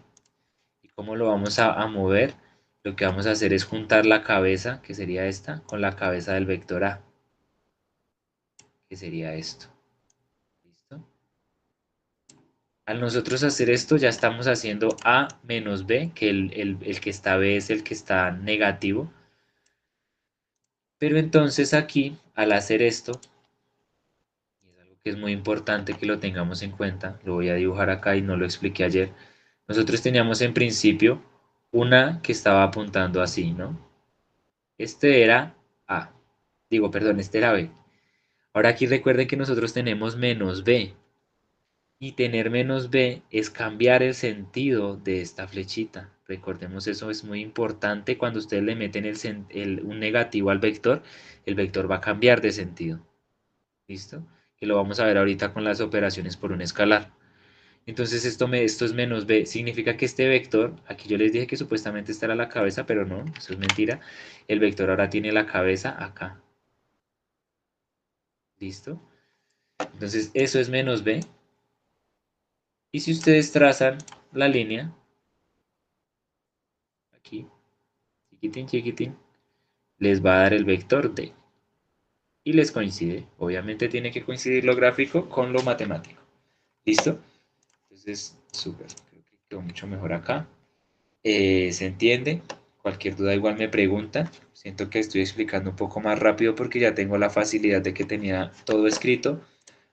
¿Y cómo lo vamos a mover? Lo que vamos a hacer es juntar la cabeza, que sería esta, con la cabeza del vector A, que sería esto. ¿Listo? Al nosotros hacer esto ya estamos haciendo A menos B, que el que está B es el que está negativo. Pero entonces aquí, al hacer esto, y es algo que es muy importante que lo tengamos en cuenta, lo voy a dibujar acá y no lo expliqué ayer, nosotros teníamos en principio una que estaba apuntando así, ¿no? Este era A. Digo, perdón, este era B. Ahora aquí recuerden que nosotros tenemos menos B. Y tener menos B es cambiar el sentido de esta flechita. Recordemos eso, es muy importante. Cuando ustedes le meten un negativo al vector, el vector va a cambiar de sentido. ¿Listo? Que lo vamos a ver ahorita con las operaciones por un escalar. Entonces esto es menos B. Significa que este vector, aquí yo les dije que supuestamente estará la cabeza, pero no, eso es mentira. El vector ahora tiene la cabeza acá. ¿Listo? Entonces eso es menos B. Y si ustedes trazan la línea, aquí, chiquitín, chiquitín, les va a dar el vector D. Y les coincide. Obviamente tiene que coincidir lo gráfico con lo matemático. ¿Listo? Entonces, súper. Creo que quedó mucho mejor acá. ¿Se entiende? Cualquier duda igual me preguntan. Siento que estoy explicando un poco más rápido porque ya tengo la facilidad de que tenía todo escrito.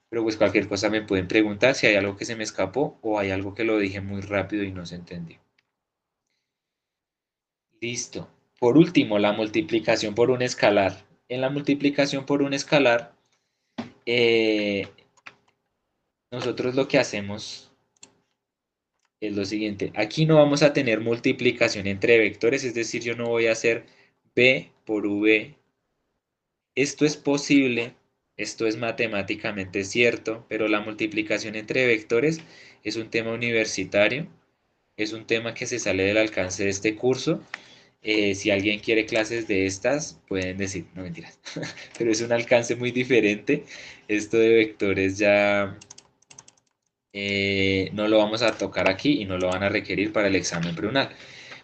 Pero pues cualquier cosa me pueden preguntar si hay algo que se me escapó o hay algo que lo dije muy rápido y no se entendió. Listo. Por último, la multiplicación por un escalar. En la multiplicación por un escalar, eh, nosotros lo que hacemos es lo siguiente. Aquí no vamos a tener multiplicación entre vectores, es decir, yo no voy a hacer b por v. Esto es posible, esto es matemáticamente cierto, pero la multiplicación entre vectores es un tema universitario, es un tema que se sale del alcance de este curso. Si alguien quiere clases de estas, pueden decir, no mentiras, pero es un alcance muy diferente. Esto de vectores ya no lo vamos a tocar aquí y no lo van a requerir para el examen preunal.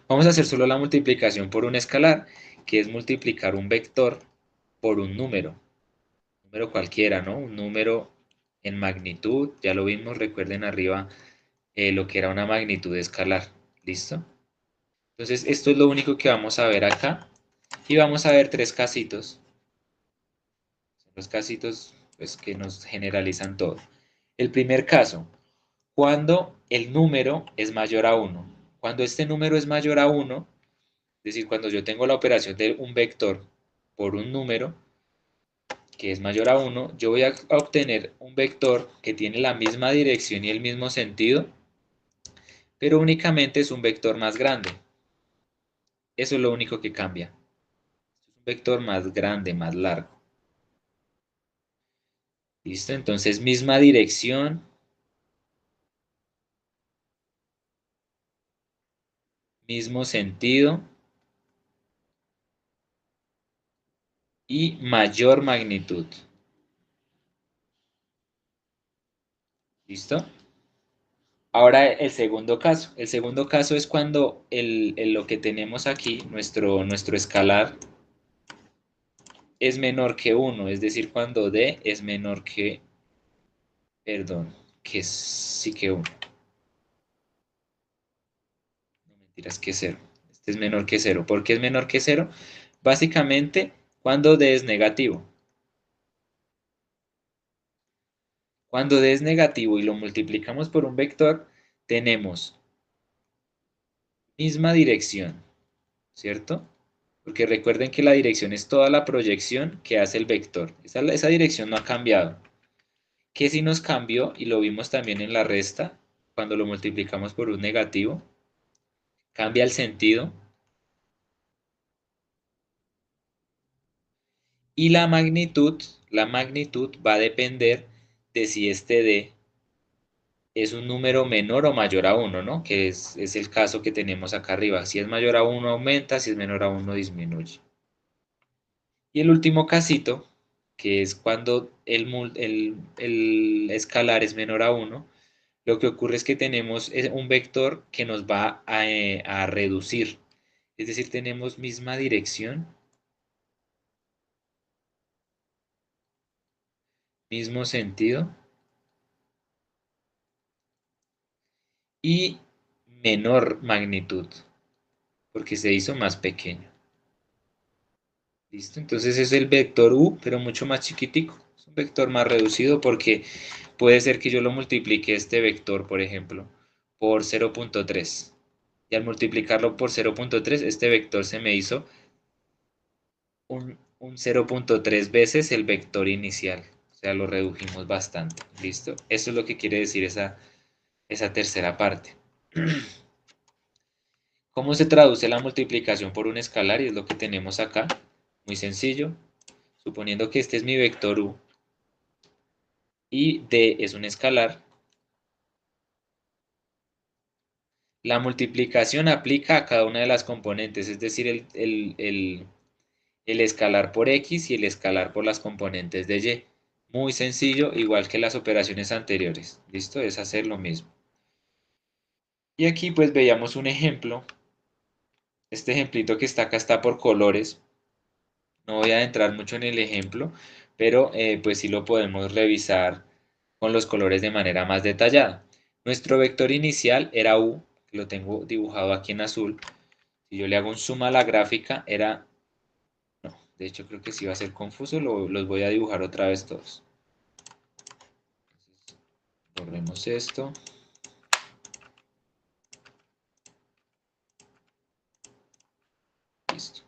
Vamos a hacer solo la multiplicación por un escalar, que es multiplicar un vector por un número cualquiera, ¿no? Un número en magnitud, ya lo vimos, recuerden arriba lo que era una magnitud escalar, ¿listo? Entonces esto es lo único que vamos a ver acá y vamos a ver tres casitos, los casitos pues, que nos generalizan todo. El primer caso, cuando el número es mayor a 1. Cuando este número es mayor a 1, es decir, cuando yo tengo la operación de un vector por un número que es mayor a 1, yo voy a obtener un vector que tiene la misma dirección y el mismo sentido, pero únicamente es un vector más grande. Eso es lo único que cambia. un vector más grande, más largo. ¿Listo? Entonces, misma dirección, mismo sentido y mayor magnitud. ¿Listo? Ahora el segundo caso. El segundo caso es cuando lo que tenemos aquí, nuestro escalar, es menor que uno, es decir, cuando D es menor que, perdón, que sí que uno. No mentiras, que cero. Este es menor que cero. ¿Por qué es menor que cero? Básicamente, cuando D es negativo. Cuando D es negativo y lo multiplicamos por un vector, tenemos misma dirección, ¿cierto? Porque recuerden que la dirección es toda la proyección que hace el vector. Esa dirección no ha cambiado. ¿Qué si nos cambió? Y lo vimos también en la resta, cuando lo multiplicamos por un negativo, cambia el sentido y la magnitud va a depender de si este D es un número menor o mayor a uno, ¿no? Que es el caso que tenemos acá arriba. Si es mayor a uno aumenta, si es menor a uno disminuye. Y el último casito, que es cuando el escalar es menor a uno, lo que ocurre es que tenemos un vector que nos va a reducir. Es decir, tenemos misma dirección, mismo sentido y menor magnitud, porque se hizo más pequeño. ¿Listo? Entonces es el vector u, pero mucho más chiquitico. Es un vector más reducido porque puede ser que yo lo multiplique este vector, por ejemplo, por 0,3. Y al multiplicarlo por 0,3, este vector se me hizo un 0,3 veces el vector inicial. O sea, lo redujimos bastante. ¿Listo? Eso es lo que quiere decir esa tercera parte. ¿Cómo se traduce la multiplicación por un escalar? Y es lo que tenemos acá. Muy sencillo. Suponiendo que este es mi vector u y d es un escalar, la multiplicación aplica a cada una de las componentes, es decir, el escalar por x y el escalar por las componentes de y. Muy sencillo, igual que las operaciones anteriores. ¿Listo? Es hacer lo mismo. Y aquí pues veíamos un ejemplo. Este ejemplito que está acá está por colores. No voy a entrar mucho en el ejemplo, pero pues sí lo podemos revisar con los colores de manera más detallada. Nuestro vector inicial era u, que lo tengo dibujado aquí en azul. Si yo le hago un zoom a la gráfica, era... No, de hecho creo que sí va a ser confuso, los voy a dibujar otra vez todos. Borremos esto. Listo.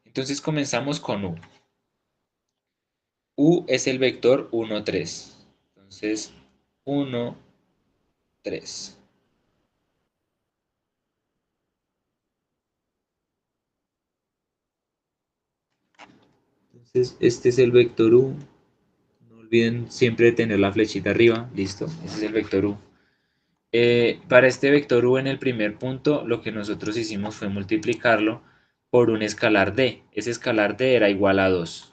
Entonces comenzamos con u. U es el vector 1, 3. Entonces, 1, 3. Entonces, este es el vector u. No olviden siempre tener la flechita arriba. Listo. Ese es el vector u. Para este vector u en el primer punto, lo que nosotros hicimos fue multiplicarlo por un escalar d. Ese escalar d era igual a 2.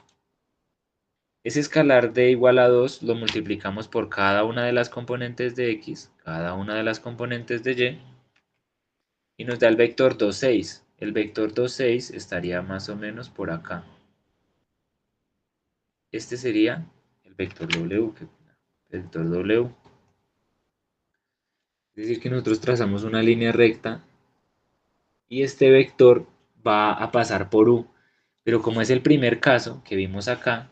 Ese escalar d igual a 2 lo multiplicamos por cada una de las componentes de x, cada una de las componentes de y nos da el vector 2, 6. El vector 2, 6 estaría más o menos por acá. Este sería el vector w, vector w. Es decir, que nosotros trazamos una línea recta y este vector va a pasar por u. Pero como es el primer caso que vimos acá,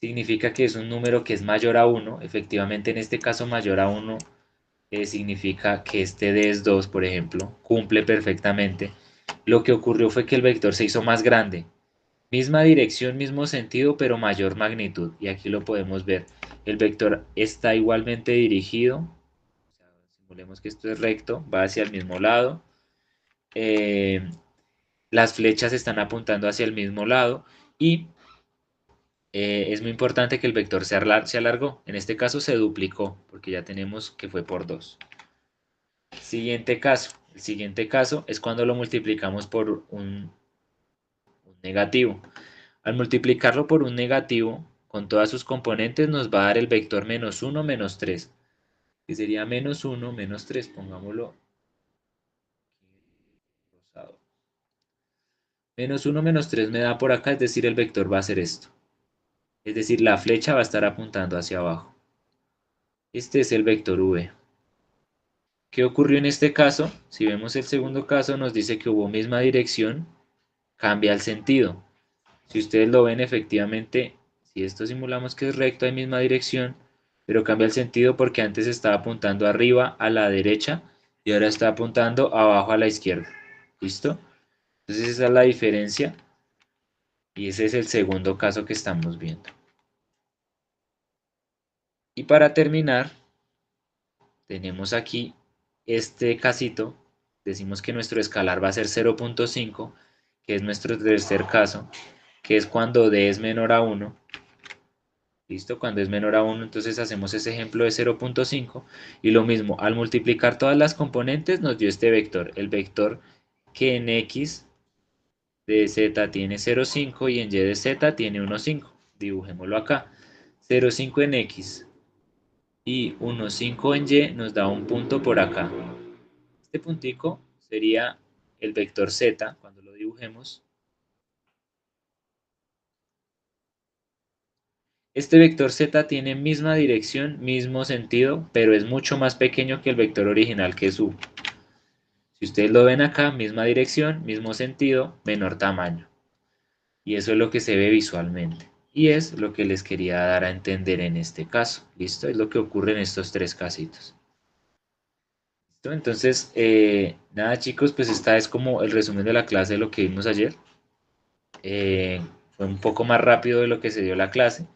significa que es un número que es mayor a 1. Efectivamente, en este caso mayor a 1 significa que este d es 2, por ejemplo, cumple perfectamente. Lo que ocurrió fue que el vector se hizo más grande. Misma dirección, mismo sentido, pero mayor magnitud. Y aquí lo podemos ver. El vector está igualmente dirigido. O simulemos que esto es recto, va hacia el mismo lado. Eh, las flechas están apuntando hacia el mismo lado y es muy importante que el vector se alargó. En este caso se duplicó porque ya tenemos que fue por 2. Siguiente caso. El siguiente caso es cuando lo multiplicamos por un negativo. Al multiplicarlo por un negativo, con todas sus componentes nos va a dar el vector menos 1, menos 3, que sería menos 1, menos 3, pongámoslo rosado. Menos 1, menos 3 me da por acá, es decir, el vector va a ser esto. Es decir, la flecha va a estar apuntando hacia abajo. Este es el vector v. ¿Qué ocurrió en este caso? Si vemos el segundo caso, nos dice que hubo misma dirección, cambia el sentido. Si ustedes lo ven, efectivamente, si esto simulamos que es recto, hay misma dirección, pero cambia el sentido porque antes estaba apuntando arriba a la derecha y ahora está apuntando abajo a la izquierda. ¿Listo? Entonces esa es la diferencia y ese es el segundo caso que estamos viendo. Y para terminar, tenemos aquí este casito. Decimos que nuestro escalar va a ser 0.5, que es nuestro tercer caso, que es cuando d es menor a 1. ¿Listo? Cuando es menor a 1, entonces hacemos ese ejemplo de 0.5 y lo mismo, al multiplicar todas las componentes nos dio este vector, el vector que en x de z tiene 0,5 y en y de z tiene 1,5. Dibujémoslo acá. 0,5 en x y 1,5 en y nos da un punto por acá. Este puntico sería el vector z cuando lo dibujemos. Este vector z tiene misma dirección, mismo sentido, pero es mucho más pequeño que el vector original que es u. Si ustedes lo ven acá, misma dirección, mismo sentido, menor tamaño. Y eso es lo que se ve visualmente. Y es lo que les quería dar a entender en este caso. ¿Listo? Es lo que ocurre en estos tres casitos. ¿Listo? Entonces, nada chicos, pues esta es como el resumen de la clase de lo que vimos ayer. Fue un poco más rápido de lo que se dio la clase.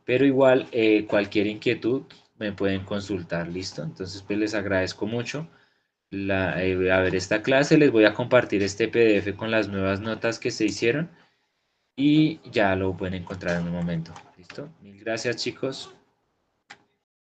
Pero igual, cualquier inquietud me pueden consultar, ¿listo? Entonces, pues les agradezco mucho a ver esta clase. Les voy a compartir este PDF con las nuevas notas que se hicieron y ya lo pueden encontrar en un momento, ¿listo? Mil gracias, chicos.